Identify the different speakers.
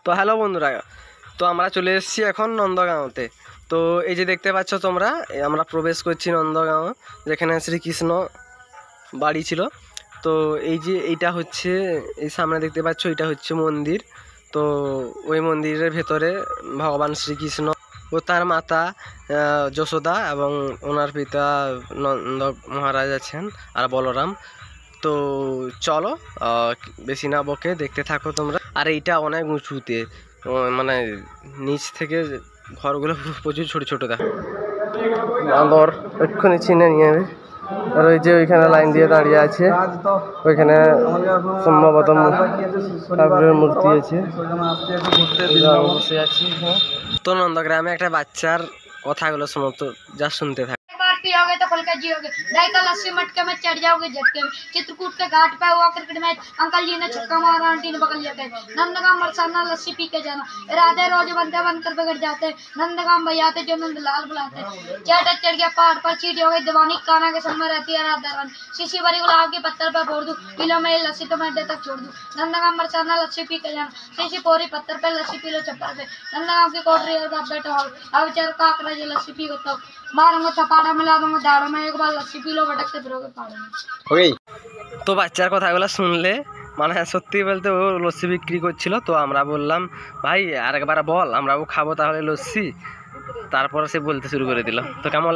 Speaker 1: তো হ্যালো বন্ধুরা, তো আমরা চলে এসেছি এখন নন্দগাঁওতে। তো এই যে দেখতে পাচ্ছ তোমরা, আমরা প্রবেশ করছি নন্দগাঁও, যেখানে শ্রীকৃষ্ণ বাড়ি ছিল। তো এই যে এইটা হচ্ছে, এই সামনে দেখতে পাচ্ছ এটা হচ্ছে মন্দির। তো ওই মন্দিরের ভেতরে ভগবান শ্রীকৃষ্ণ ও তার মাতা যশোদা এবং ওনার পিতা নন্দ মহারাজ আছেন আর বলরাম। তো চলো, বেশি না বকে দেখতে থাকো তোমরা। আর এইটা অনেক উঁচুতে, মানে নিচ থেকে ঘরগুলো প্রচুর ছোট ছোট দেখো। বাঁদর এক্ষুনি চিনে নিয়ে যাবে। আর ওই যে ওইখানে লাইন দিয়ে দাঁড়িয়ে আছে, ওইখানে সম্ভবত ঠাকুরের মূর্তি আছে। বসে আছি। তো নন্দগ্রামে একটা বাচ্চার কথাগুলো শোনো তো, যা শুনতে থাকে।
Speaker 2: पियोगे तो खुल के जियोगे, दही का लस्सी मटके में चढ़ जाओगे झटके में। चित्रकूट के घाट पे हुआ क्रिकेट मैच, अंकल जी ने छक्का मारा, आंटी ने पकड़ लिया। नंदगांव मरसाना लस्सी पी के जाना, इरादे रोज बनते बनकर बिगड़ जाते। नंदगांव भैयाते जो नंदलाल बुलाते, चढ़ गया पहाड़ पर, चीटी हो गई दीवानी, काना के संग में रहती है रात दरवान। शीशी भरी गुलाब के पत्थर पर फोड़ दूं, किलो में लस्सी तो मैं अड्डे तक छोड़ दूं। नंदगांव मरसाना लस्सी पी के जाना, शीशी पोरी पत्थर पे, लस्सी पी लो छप्पर पे। नंदगांव की कोटरी और बाप बेटा हॉल, अब चल काकरा जो लस्सी पी को तो मारूंगा थपाड़ा मिला दूंगा दाढ़ों में, एक बार लस्सी पी लो भटकते फिरोगे पहाड़ों में।
Speaker 1: তো বাচ্চার কথাগুলো শুনলে মানে সত্যি বলতে ও লস্যি বিক্রি করছিল। তো আমরা বললাম, ভাই আরেকবার বল, আমরাও খাবো তাহলে লস্যি। তারপর সে বলতে শুরু করে দিল। তো কেমন